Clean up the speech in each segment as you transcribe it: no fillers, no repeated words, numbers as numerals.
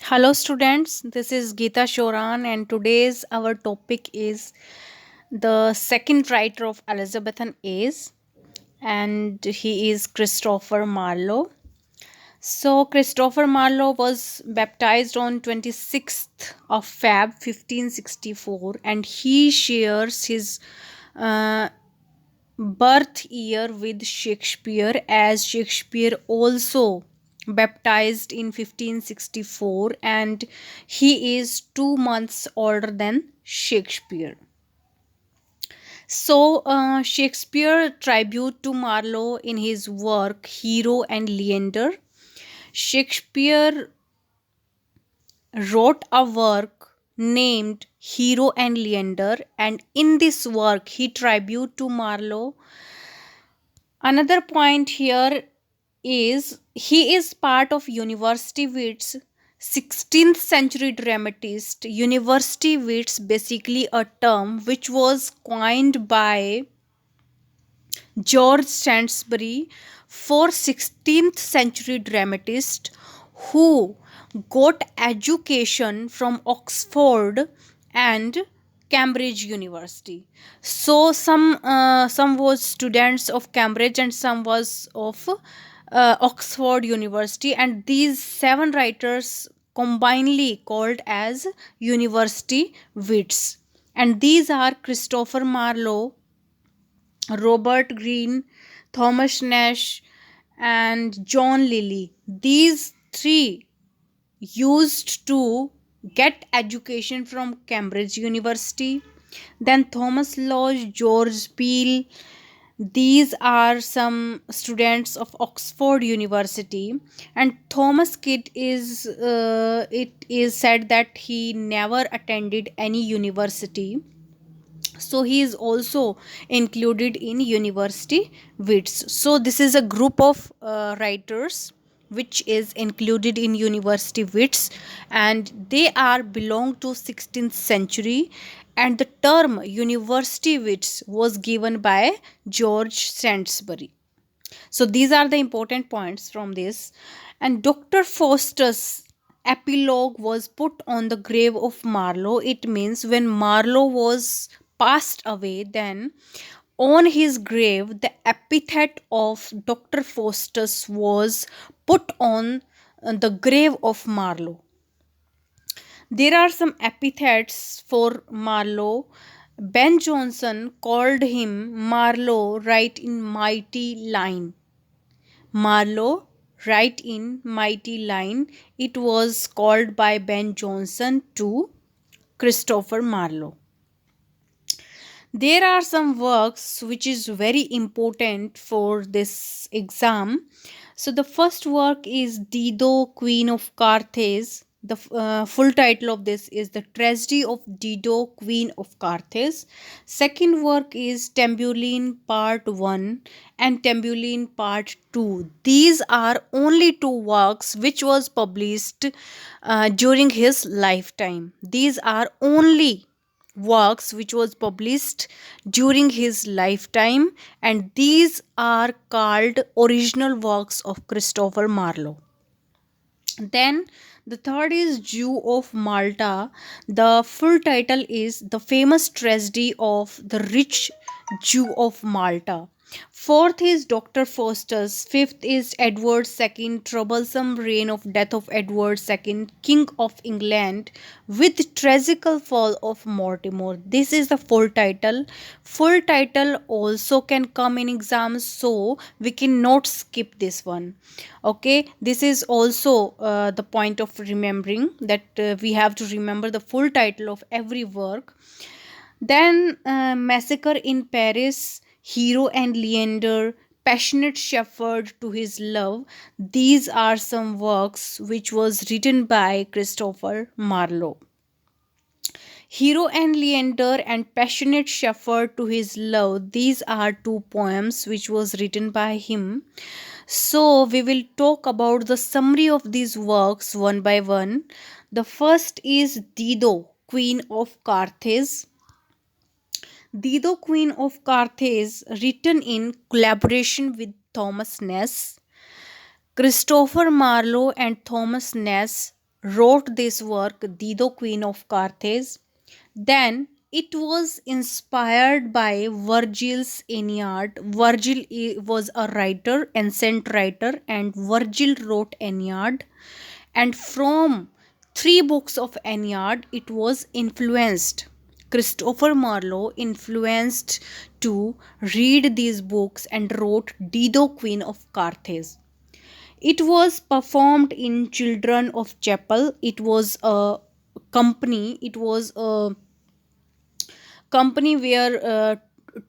Hello students, this is Geeta Shoran and today's our topic is the second writer of Elizabethan Age and he is Christopher Marlowe. So Christopher Marlowe was baptized on 26th of Feb 1564 and he shares his uh, birth year with Shakespeare, as Shakespeare also baptized in 1564 and he is 2 months older than Shakespeare. So, Shakespeare tribute to Marlowe in his work Hero and Leander. Shakespeare wrote a work named Hero and Leander, and in this work he tribute to Marlowe. Another point here is he is part of University Wits 16th century dramatist. University Wits basically a term which was coined by George Sainsbury for 16th century dramatist who got education from Oxford and Cambridge University. So some was students of Cambridge and some was of Oxford University, and these seven writers combinedly called as University Wits. And these are Christopher Marlowe, Robert Greene, Thomas Nash, and John Lilly. These three used to get education from Cambridge University. Then Thomas Lodge, George Peele. These are some students of Oxford University, and Thomas Kidd is it is said that he never attended any university, so he is also included in university wits. So this is a group of writers which is included in university wits, and they are belong to 16th century, and the term university wits was given by George Sainsbury. So these are the important points from this. And Dr. Foster's epilogue was put on the grave of Marlowe. It means when Marlowe was passed away, then on his grave the epithet of Dr. Foster's was put on the grave of Marlowe. There are some epithets for Marlowe. Ben Jonson called him Marlowe right in mighty line. Marlowe, right in mighty line. It was called by Ben Jonson to Christopher Marlowe. There are some works which is very important for this exam. So the first work is Dido, Queen of Carthage. The full title of this is The Tragedy of Dido, Queen of Carthage. Second work is Tamburlaine Part 1 and Tamburlaine Part 2. These are only two works which was published during his lifetime. These are only works which was published during his lifetime, and these are called original works of Christopher Marlowe. Then the third is Jew of Malta. The full title is The Famous Tragedy of the Rich Jew of Malta. Fourth is Dr. Faustus. Fifth is Edward II, troublesome reign of death of Edward II, King of England, with tragical fall of Mortimer. This is the full title. Full title also can come in exams, so we cannot skip this one. Okay, this is also the point of remembering that we have to remember the full title of every work. Then Massacre in Paris, Hero and Leander, Passionate Shepherd to His Love. These are some works which was written by Christopher Marlowe. Hero and Leander and Passionate Shepherd to His Love. These are two poems which was written by him. So we will talk about the summary of these works one by one. The first is Dido, Queen of Carthage. Dido, Queen of Carthage, written in collaboration with Thomas Ness. Christopher Marlowe and Thomas Ness wrote this work, Dido, Queen of Carthage. Then it was inspired by Virgil's Aeneid. Virgil was a writer, ancient writer, and Virgil wrote Aeneid. And from three books of Aeneid, it was influenced. Christopher Marlowe influenced to read these books and wrote Dido, Queen of Carthage. It was performed in Children of Chapel. It was a company. It was a company where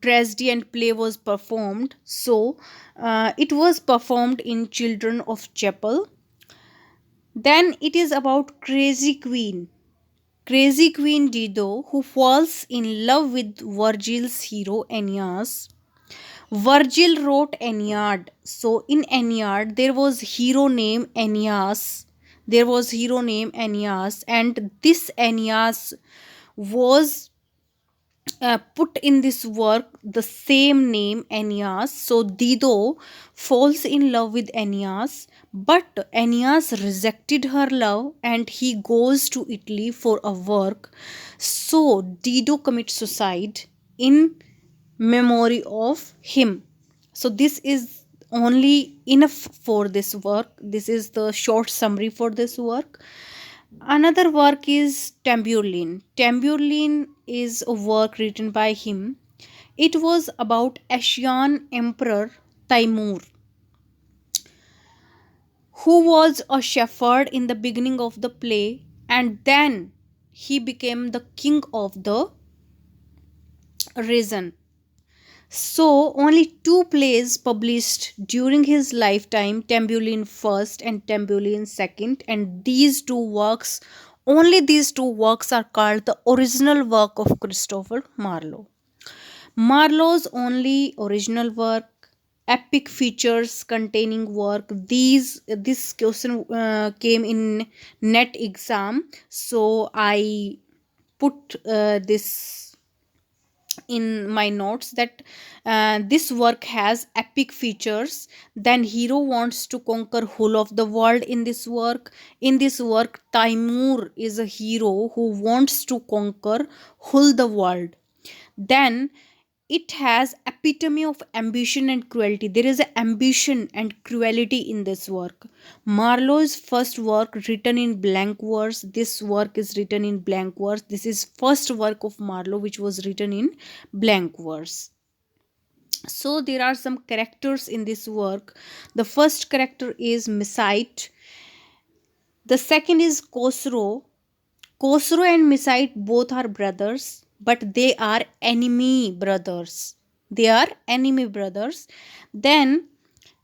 tragedy and play was performed. So it was performed in Children of Chapel. Then it is about Crazy Queen Dido, who falls in love with Virgil's hero Aeneas. Virgil wrote Aeneid. So in Aeneid there was hero named Aeneas. There was hero named Aeneas, and this Aeneas was put in this work the same name Aeneas. So Dido falls in love with Aeneas, but Aeneas rejected her love and he goes to Italy for a work. So Dido commits suicide in memory of him. So this is only enough for this work. This is the short summary for this work. Another work is Tamburlaine. Tamburlaine is a work written by him. It was about Asian Emperor Timur, who was a shepherd in the beginning of the play, and then he became the king of the region. So, only two plays published during his lifetime, Tamburlaine first and Tamburlaine second, and only these two works are called the original work of Christopher Marlowe. Marlowe's only original work, epic features containing work. This question came in net exam, so I put this in my notes that this work has epic features. Then hero wants to conquer whole of the world. In this work Timur is a hero who wants to conquer whole the world. Then it has epitome of ambition and cruelty. There is a ambition and cruelty in this work. Marlowe's first work written in blank verse. This work is written in blank verse. This is first work of Marlowe which was written in blank verse. So there are some characters in this work. The first character is Mesite. The second is Khosrow. Khosrow and Mesite both are brothers, but they are enemy brothers. They are enemy brothers. Then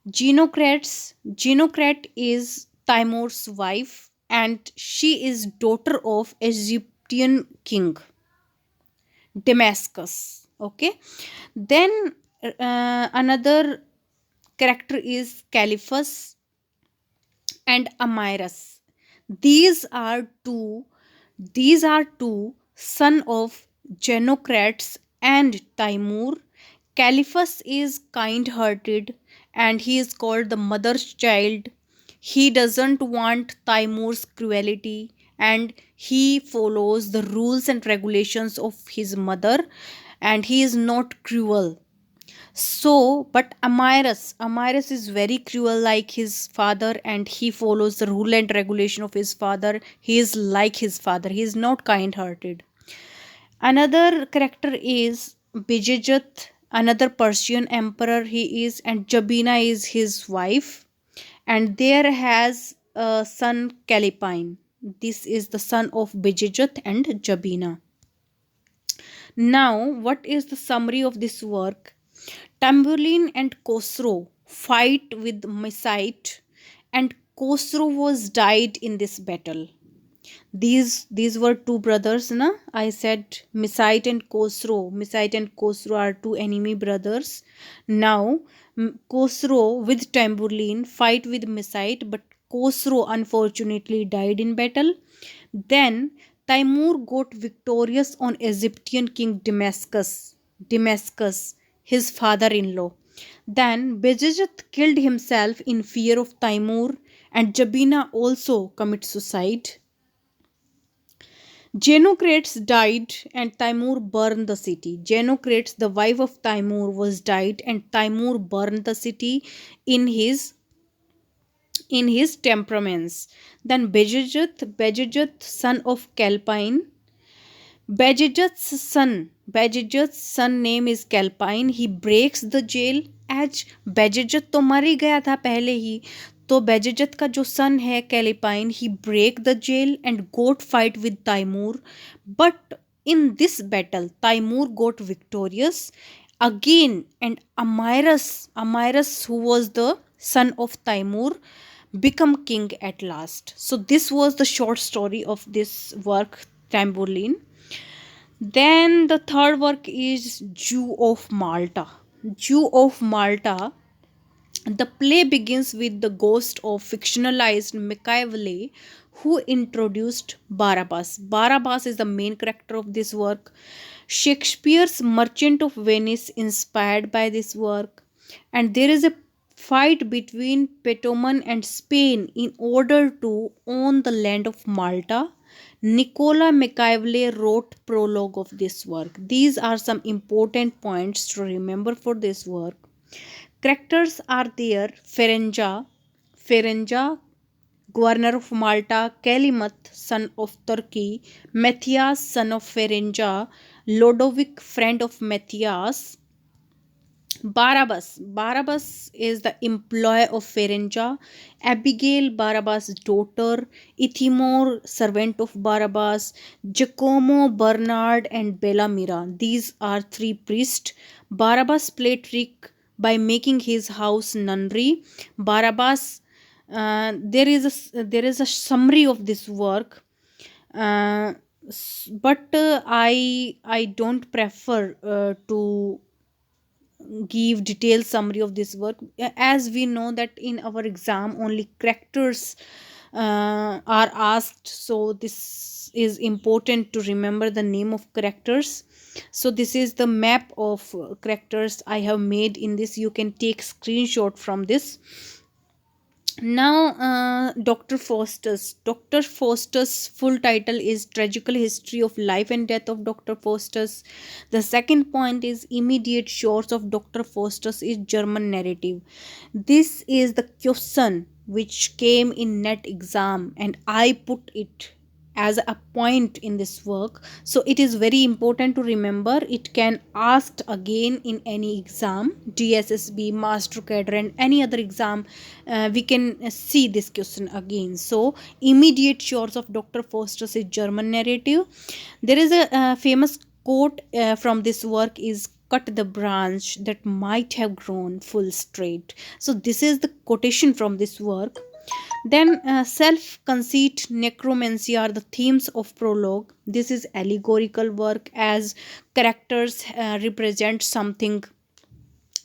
Genocrat is Timur's wife, and she is daughter of Egyptian king Damascus. Okay. Then another character is Caliphus and Amyrus. These are two these are two son of Genocrats and Timur. Caliphus is kind hearted and he is called the mother's child. He doesn't want Timur's cruelty and he follows the rules and regulations of his mother, and he is not cruel. So, but Amyrus is very cruel like his father, and he follows the rule and regulation of his father. He is like his father. He is not kind hearted. Another character is Bijajat, another Persian emperor he is, and Jabina is his wife. And there has a son Calipine. This is the son of Bijajat and Jabina. Now, what is the summary of this work? Tamburlaine and Khosrow fight with Mesite, and Khosrow was died in this battle. These were two brothers, na? I said Mesite and Khosrow. Mesite and Khosrow are two enemy brothers. Now Khosrow with Tamburlaine fight with Mesite, but Khosrow unfortunately died in battle. Then Timur got victorious on Egyptian king Damascus, his father-in-law. Then Bajazet killed himself in fear of Timur, and Jabina also commits suicide. Genocrates died and Timur burned the city. Genocrates, the wife of Timur, was died and Timur burned the city in his temperaments. Then Bejajat, son of Calpine, Bajajat's son name is Calpine. He breaks the jail as Bajajat तो मर ही गया था पहले ही. तो Bajajat का जो son है Calpine, he break the jail and got fight with Timur. But in this battle, Timur got victorious again, and Amyrus, who was the son of Timur, become king at last. So this was the short story of this work, Tamburlaine. Then the third work is Jew of Malta. Jew of Malta. The play begins with the ghost of fictionalized Machiavelli who introduced Barabbas. Barabbas is the main character of this work. Shakespeare's Merchant of Venice inspired by this work. And there is a fight between Potamon and Spain in order to own the land of Malta. Nicola Machiavelli wrote prologue of this work. These are some important points to remember for this work. Characters are there: Ferenja, governor of Malta; Kalimat, son of Turkey; Matthias, son of Ferenja; Lodovic, friend of Matthias; Barabbas is the employee of Ferenja; Abigail, Barabbas' daughter; Ithimor, servant of Barabbas; Giacomo, Bernard, and Bellamira. These are three priests. Barabbas played trick by making his house nunnery. Barabbas, there is a summary of this work, but I don't prefer to give detailed summary of this work, as we know that in our exam only characters are asked, so this is important to remember the name of characters. So this is the map of characters I have made in this. You can take screenshot from this. Now, Dr. Faustus full title is Tragical History of Life and Death of Dr. Faustus. The second point is Immediate Shores of Dr. Faustus is German narrative. This is the question which came in net exam and I put it as a point in this work, so it is very important to remember. It can asked again in any exam, Dsssb, master Cader, and any other exam. We can see this question again. So Immediate Shores of Dr. Faustus is German narrative. There is a famous quote from this work is cut the branch that might have grown full straight. So this is the quotation from this work. Then self conceit, necromancy are the themes of prologue. This is allegorical work as characters represent something,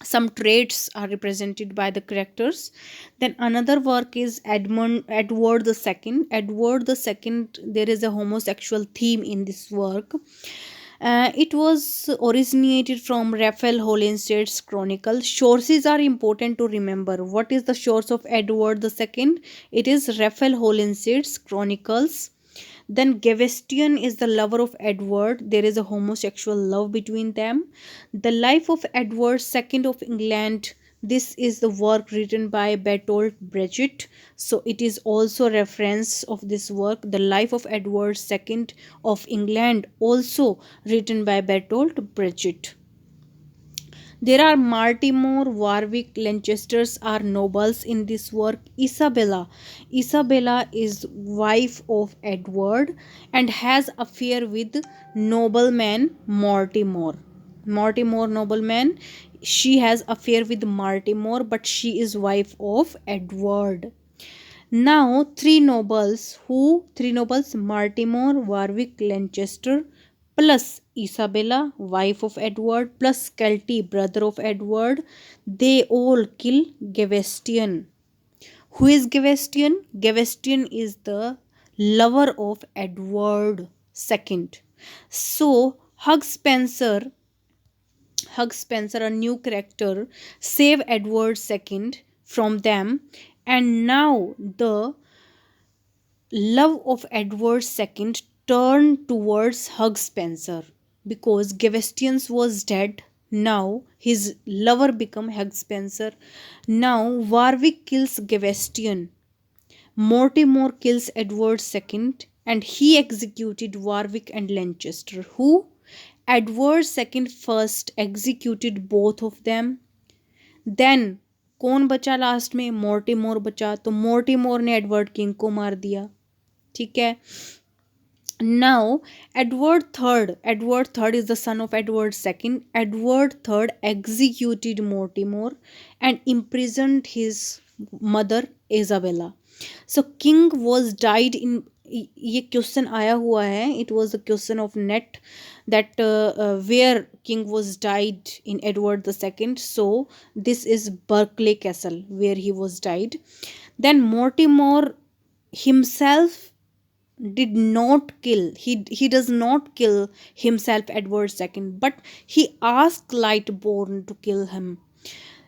some traits are represented by the characters. Then another work is Edward the Second. Edward the Second, there is a homosexual theme in this work. It was originated from Raphael Holinsted's Chronicle. Sources are important to remember. What is the source of Edward II? It is Raphael Holinsted's Chronicles. Then Gaveston is the lover of Edward. There is a homosexual love between them. The Life of Edward II of England. This is the work written by Bertolt Brecht. So it is also reference of this work. The Life of Edward II of England, also written by Bertolt Brecht. There are Mortimer, Warwick, Lancesters are nobles in this work. Isabella is wife of Edward and has affair with nobleman Mortimer. Mortimer nobleman. She has affair with Mortimer, but she is wife of Edward. Now three nobles. Who? Three nobles: Mortimer, Warwick, Lancaster, plus Isabella, wife of Edward, plus Kelty, brother of Edward. They all kill Gaveston. Who is Gaveston? Gaveston is the lover of Edward II. So Hug Spencer, a new character, save Edward II from them And now the love of Edward II turned towards Hugh Spencer because Gaveston was dead. Now his lover became Hugh Spencer. Now Warwick kills Gaveston. Mortimer kills Edward II and he executed Warwick and Lancaster. Who? Edward II first executed both of them. Then कौन बचा last में? मोर्टिमोर बचा, तो मोर्टिमोर ने Edward king को मार दिया. ठीक है. Now Edward III is the son of Edward II. Edward III executed Mortimer and imprisoned his mother Isabella. So king was died in, ये क्वेश्चन आया हुआ है, it was a question of net that where king was died in Edward II. So this is Berkeley Castle where he was died. Then Mortimer himself did not kill, he does not kill himself Edward II, but he asked Lightborn to kill him.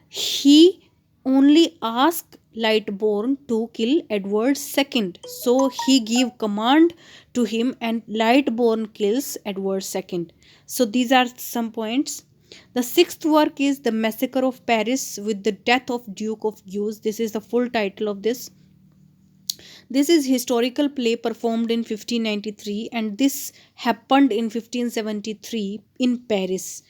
He only asked Lightborn to kill Edward II. So he gave command to him and Lightborn kills Edward II. So these are some points. The sixth work is The Massacre of Paris with the Death of Duke of Guise. This is the full title of this. This is historical play performed in 1593 and this happened in 1573 in Paris.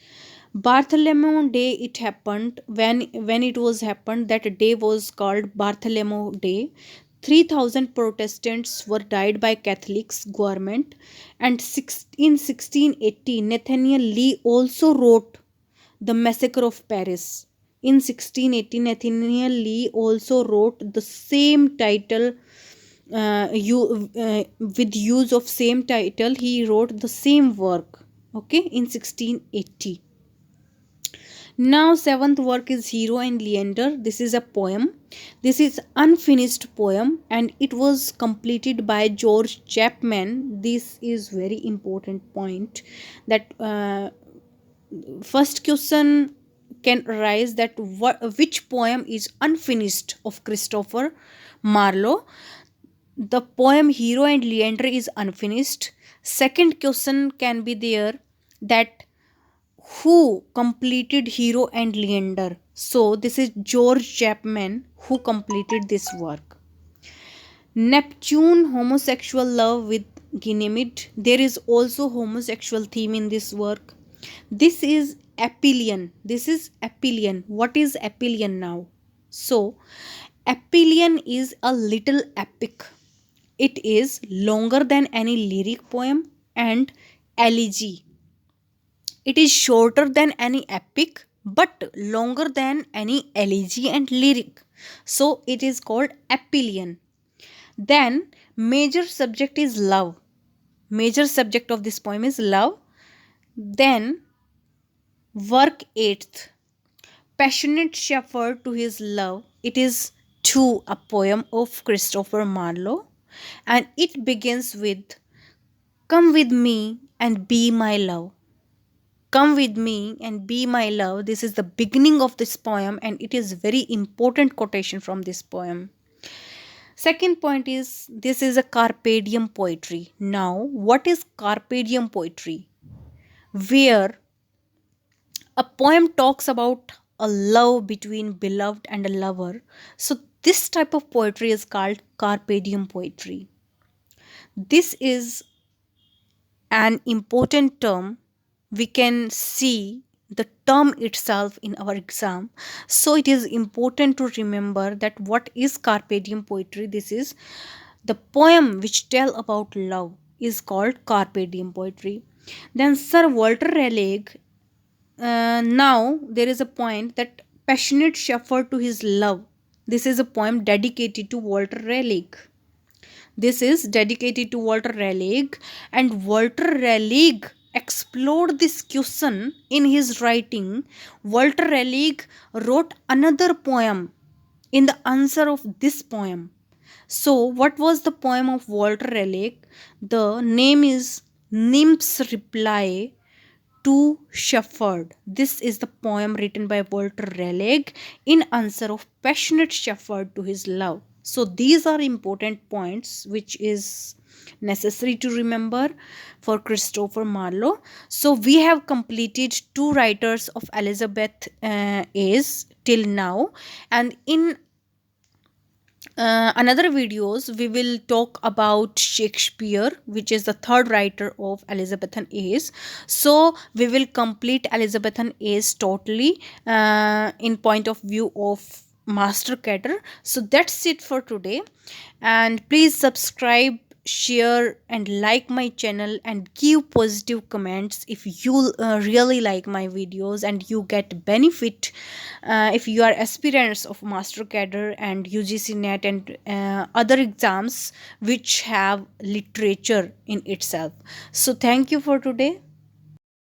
Bartholomew Day it happened. When it was happened, that day was called Bartholomew Day. 3,000 Protestants were died by Catholics government, and in 1680 Nathaniel Lee also wrote The Massacre of Paris. In 1680 Nathaniel Lee also wrote the same title with use of same title. He wrote the same work, okay, in 1680. Now seventh work is Hero and Leander. This is a poem. This is unfinished poem and it was completed by George Chapman. This is very important point that first question can arise that which poem is unfinished of Christopher Marlowe. The poem Hero and Leander is unfinished. Second question can be there that who completed Hero and Leander? So this is George Chapman who completed this work. Neptune, homosexual love with Ganymede. There is also homosexual theme in this work. This is Apuleian. This is Apuleian. What is Apuleian now? So Apuleian is a little epic. It is longer than any lyric poem and elegy. It is shorter than any epic but longer than any elegy and lyric. So it is called Apuleian. Then major subject is love. Major subject of this poem is love. Then work 8th. Passionate shepherd to his love. It is too a poem of Christopher Marlowe. And it begins with come with me and be my love. Come with me and be my love. This is the beginning of this poem and it is very important quotation from this poem. Second point is this is a Carpentium poetry. Now what is Carpentium poetry? Where a poem talks about a love between beloved and a lover. So this type of poetry is called Carpentium poetry. This is an important term. We can see the term itself in our exam. So it is important to remember that what is Carpentium poetry. This is the poem which tell about love is called Carpentium poetry. Then Sir Walter Raleigh. Now there is a point that passionate shepherd to his love. This is a poem dedicated to Walter Raleigh. This is dedicated to Walter Raleigh and Walter Raleigh explored this question in his writing. Walter Raleigh wrote another poem in the answer of this poem. So what was the poem of Walter Raleigh? The name is Nymph's Reply to Shepherd. This is the poem written by Walter Raleigh in answer of passionate shepherd to his love. So these are important points which is necessary to remember for Christopher Marlowe. So we have completed two writers of Elizabeth A's till now, and in another videos we will talk about Shakespeare, which is the third writer of Elizabethan A's. So we will complete Elizabethan A's totally in point of view of Master Cader. So that's it for today, and please subscribe, share and like my channel, and give positive comments if you really like my videos and you get benefit if you are aspirants of Master Cader and UGC net and other exams which have literature in itself. So thank you for today.